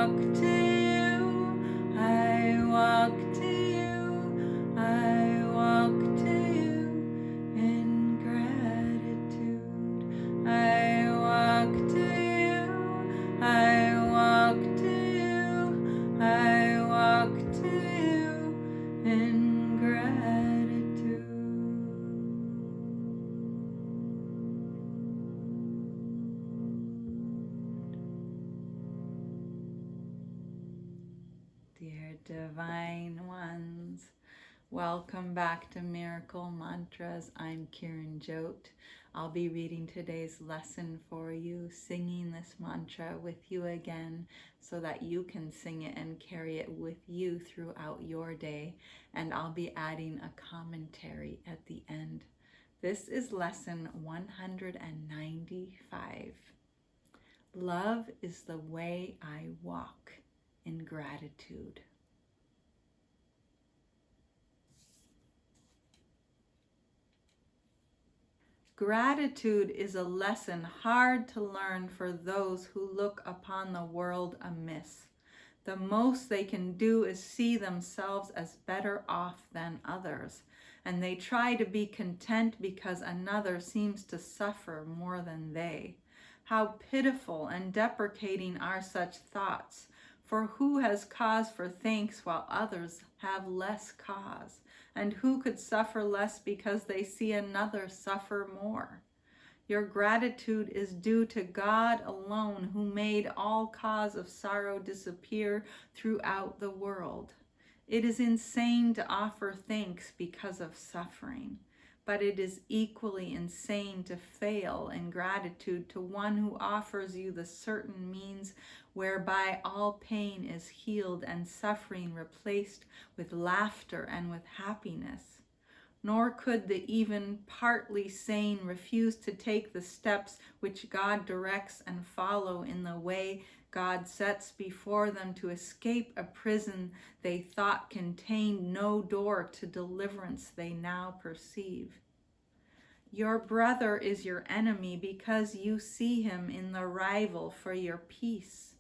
walk to you, I walk to you, I walk to you in gratitude. I walk to you, I walk to you, I walk to you in gratitude. Dear Divine Ones, welcome back to Miracle Mantras. I'm Kiran Jot. I'll be reading today's lesson for you, singing this mantra with you again so that you can sing it and carry it with you throughout your day. And I'll be adding a commentary at the end. This is lesson 195. Love is the way I walk in gratitude. Gratitude is a lesson hard to learn for those who look upon the world amiss. The most they can do is see themselves as better off than others, and they try to be content because another seems to suffer more than they. How pitiful and deprecating are such thoughts, for who has cause for thanks while others have less cause? And who could suffer less because they see another suffer more? Your gratitude is due to God alone, who made all cause of sorrow disappear throughout the world. It is insane to offer thanks because of suffering, but it is equally insane to fail in gratitude to one who offers you the certain means whereby all pain is healed and suffering replaced with laughter and with happiness. Nor could the even partly sane refuse to take the steps which God directs and follow in the way God sets before them to escape a prison they thought contained no door to deliverance they now perceive. Your brother is your enemy because you see him in the rival for your peace,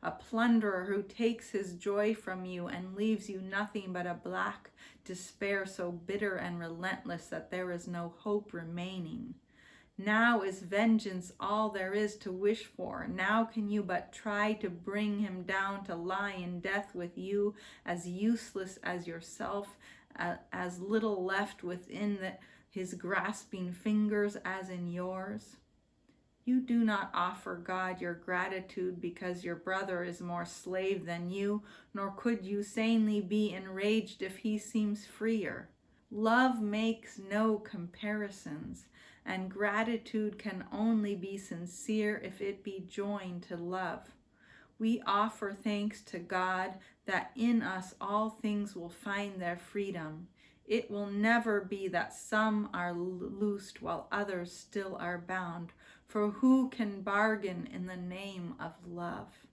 a plunderer who takes his joy from you and leaves you nothing but a black despair so bitter and relentless that there is no hope remaining. Now is vengeance all there is to wish for. Now can you but try to bring him down to lie in death with you, as useless as yourself, as little left within his grasping fingers as in yours. You do not offer God your gratitude because your brother is more slave than you, nor could you sanely be enraged if he seems freer. Love makes no comparisons, and gratitude can only be sincere if it be joined to love. We offer thanks to God that in us all things will find their freedom. It will never be that some are loosed while others still are bound, for who can bargain in the name of love?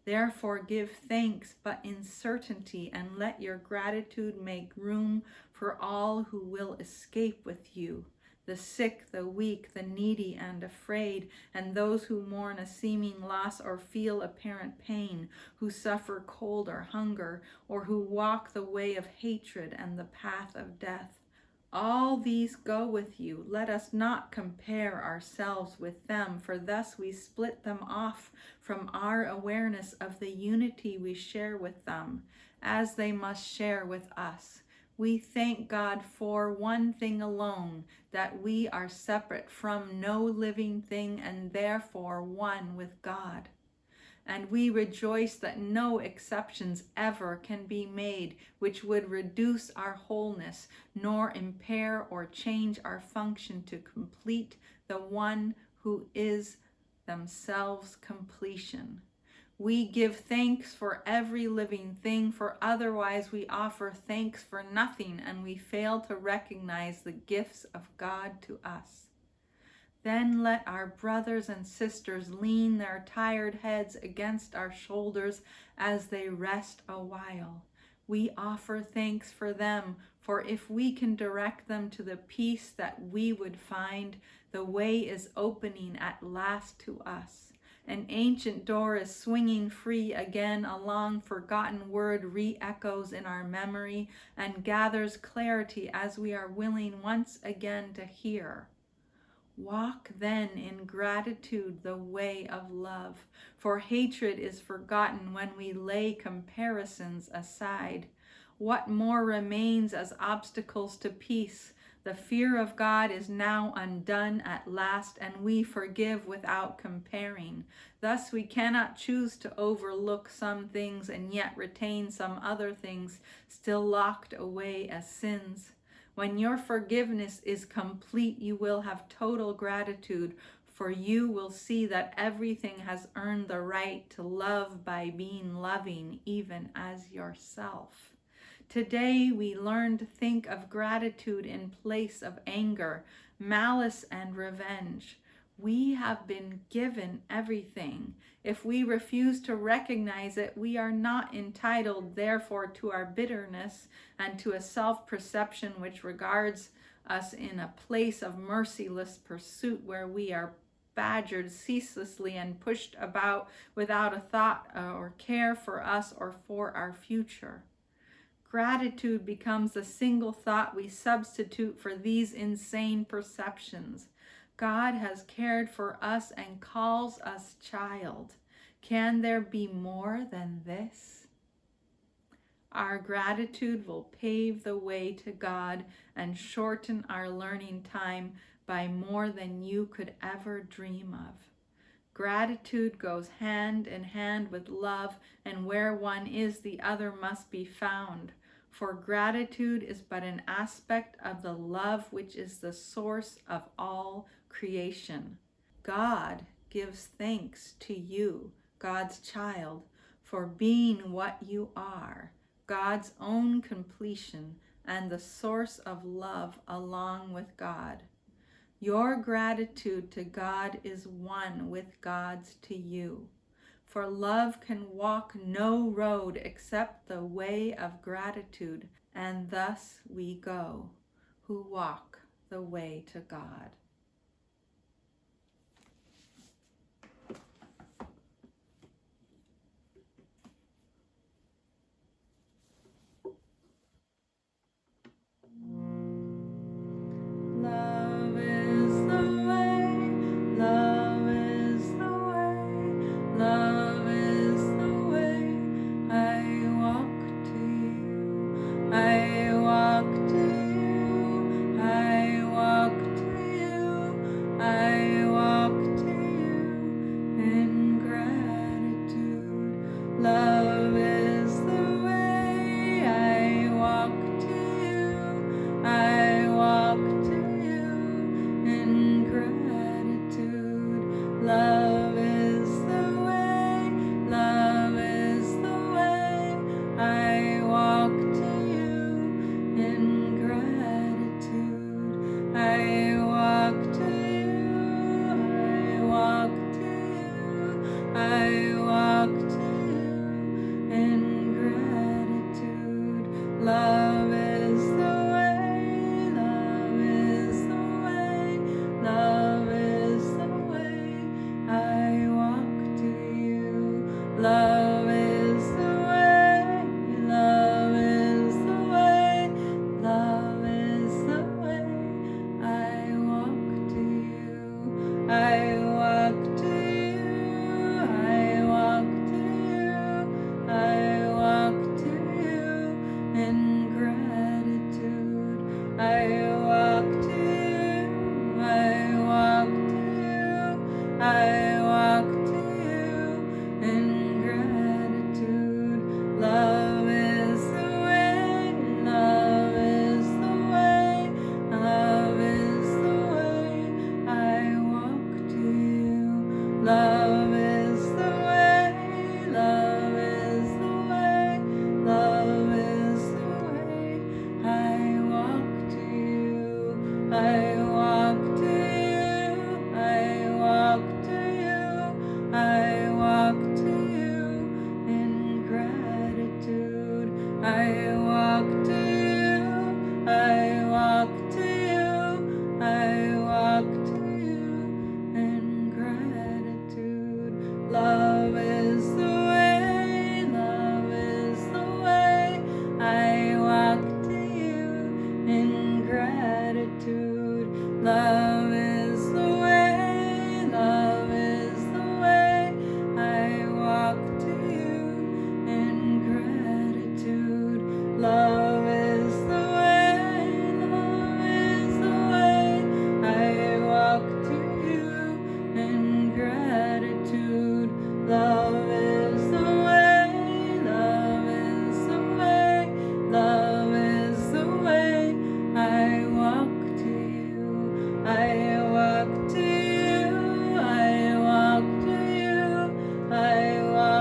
Therefore give thanks, but in certainty, and let your gratitude make room for all who will escape with you, the sick, the weak, the needy and afraid, and those who mourn a seeming loss or feel apparent pain, who suffer cold or hunger, or who walk the way of hatred and the path of death. All these go with you. Let us not compare ourselves with them, for thus we split them off from our awareness of the unity we share with them, as they must share with us. We thank God for one thing alone, that we are separate from no living thing and therefore one with God. And we rejoice that no exceptions ever can be made which would reduce our wholeness, nor impair or change our function to complete the one who is themselves completion. We give thanks for every living thing, for otherwise we offer thanks for nothing, and we fail to recognize the gifts of God to us. Then let our brothers and sisters lean their tired heads against our shoulders as they rest a while. We offer thanks for them, for if we can direct them to the peace that we would find, the way is opening at last to us. An ancient door is swinging free again. A long forgotten word re-echoes in our memory and gathers clarity as we are willing once again to hear. Walk then in gratitude the way of love, for hatred is forgotten when we lay comparisons aside. What more remains as obstacles to peace? The fear of God is now undone at last, and we forgive without comparing. Thus we cannot choose to overlook some things and yet retain some other things still locked away as sins. When your forgiveness is complete, you will have total gratitude, for you will see that everything has earned the right to love by being loving, even as yourself. Today we learn to think of gratitude in place of anger, malice, and revenge. We have been given everything. If we refuse to recognize it, we are not entitled, therefore, to our bitterness and to a self-perception which regards us in a place of merciless pursuit where we are badgered ceaselessly and pushed about without a thought or care for us or for our future. Gratitude becomes the single thought we substitute for these insane perceptions. God has cared for us and calls us child. Can there be more than this? Our gratitude will pave the way to God and shorten our learning time by more than you could ever dream of. Gratitude goes hand in hand with love, and where one is, the other must be found. For gratitude is but an aspect of the love which is the source of all creation. God gives thanks to you, God's child, for being what you are, God's own completion and the source of love along with God. Your gratitude to God is one with God's to you. For love can walk no road except the way of gratitude, and thus we go, who walk the way to God. Love is the way, love is the way, love is the way. I walk to you, I walk to you, I walk to you, I walk to you in gratitude. Love is the way, I walk to you, I walk to you in gratitude. Love is the way, love is the way. I walk to you in gratitude. I walk to you, I walk to you, I walk to you in gratitude. Love is the way, love is the way, love is the way. I walk to you. Love is the way, love is the way, love is the way. I walk to you. I walk to you, I walk to you, I walk to you in gratitude. I walk to you, I walk to you, I walk to you in gratitude.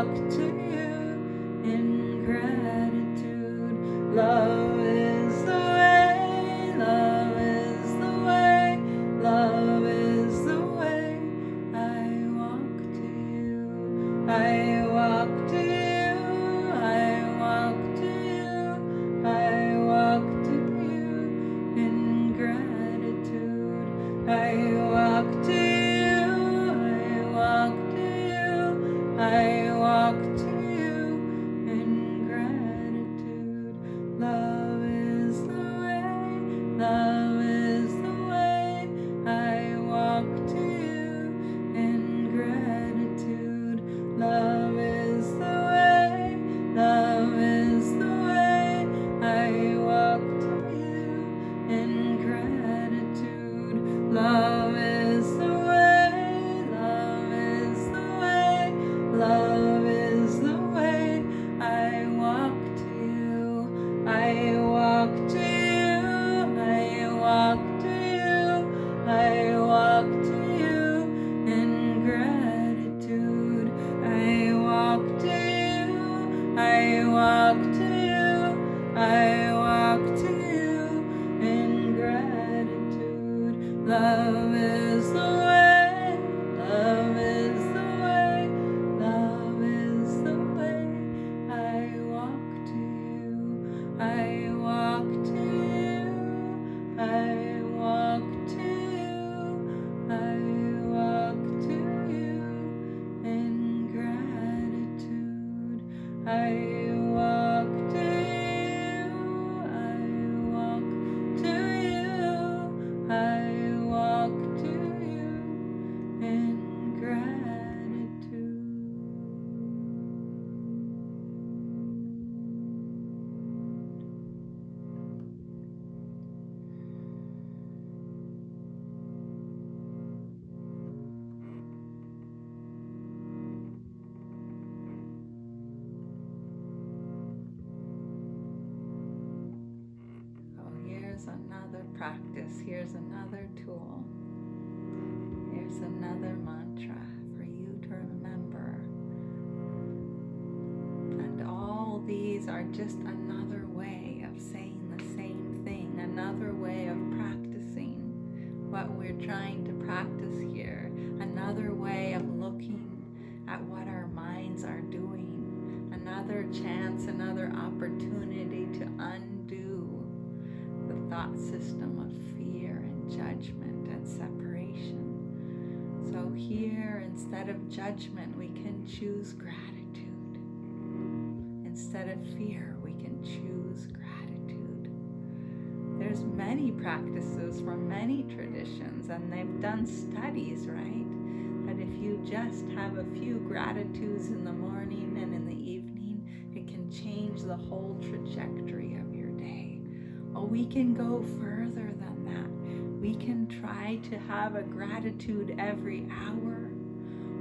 walk to you in gratitude. Love is the way, love is the way, love is the way. I walk to you, I walk to you, I walk to you, I walk to you in gratitude. I walk to you, I walk to you, I walk to you in gratitude. Love is the way, love is the way. I walk to you in gratitude. Love is the way, love is the way. I walk to you in gratitude. Love is the way, love is the way, love is the way. I walk to you, I walk to you, I walk to you, I walk to you in gratitude. I walk to you, I walk to you, I walk to you in gratitude. Love is the way, love is the way, love is the way. I walk to you, I walk to you, I walk to you, I walk to you in gratitude. I walk to you, I walk to you, I walk to you in gratitude. Oh, here's another practice. Here's another tool. Here's another mantra for you to remember. And all these are just another way of saying the same thing, another way of practicing what we're trying to practice here, another way of looking at what our minds are doing, another chance, another opportunity to undo the thought system of fear and judgment and separation. So here, instead of judgment, we can choose gratitude. Instead of fear, we can choose gratitude. There's many practices from many traditions, and they've done studies, right? That if you just have a few gratitudes in the morning and in the evening, it can change the whole trajectory of your day. Well, we can go further than that. We can try to have a gratitude every hour,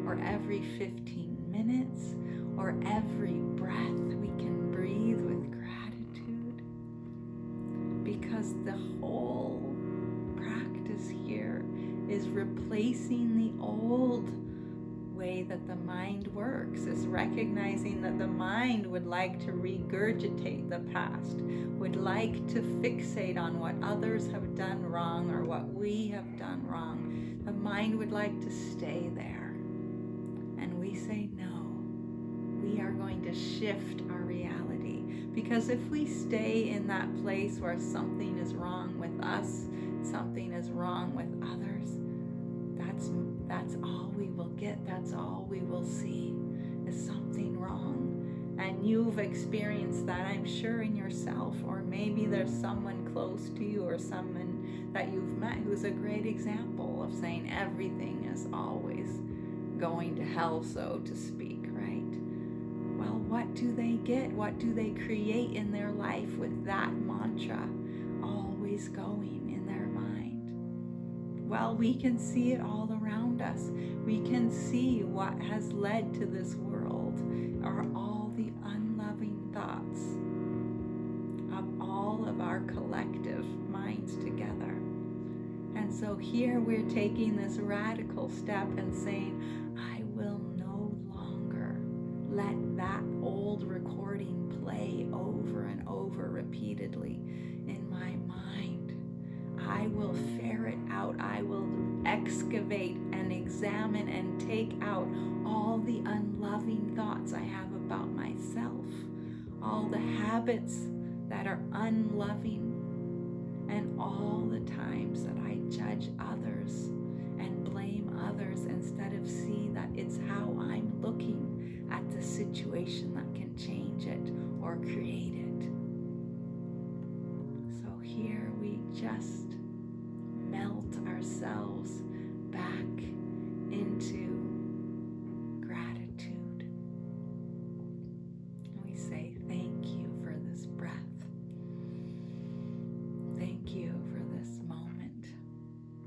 or every 15 minutes, or every breath. We can breathe with gratitude, because the whole practice here is replacing the old way that the mind works, is recognizing that the mind would like to regurgitate the past, would like to fixate on what others have done wrong or what we have done wrong. The mind would like to stay there. And we say no. We are going to shift our reality, because if we stay in that place where something is wrong with us, something is wrong with others, that's all we will get. That's all we will see, is something wrong. And you've experienced that, I'm sure, in yourself, or maybe there's someone close to you or someone that you've met who's a great example of saying everything is always going to hell, so to speak, right? Well, what do they get? What do they create in their life with that mantra always going in their mind? Well, we can see it all around us. We can see what has led to this world are all the unloving thoughts of all of our collective minds together. And so here we're taking this radical step and saying, I will no longer let that old recording play over and over repeatedly in my mind. I will ferret out, I will excavate and examine and take out all the unloving thoughts I have about myself, all the habits that are unloving, and all the times that I judge others and blame others instead of see that it's how I'm looking at the situation that can change it or create it. So here we just melt ourselves back into gratitude. And we say, thank you for this breath. Thank you for this moment.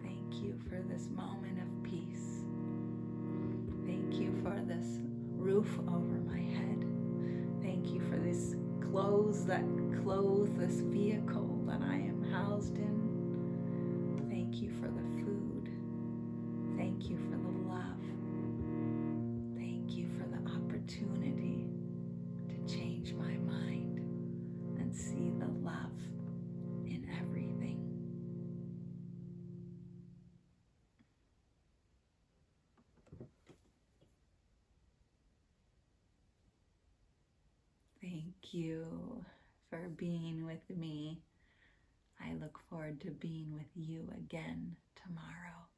Thank you for this moment of peace. Thank you for this roof over my head. Thank you for these clothes that clothe this vehicle that I am housed in. Thank you for the food. Thank you for the love. Thank you for the opportunity to change my mind and see the love in everything. Thank you for being with me. I look forward to being with you again tomorrow.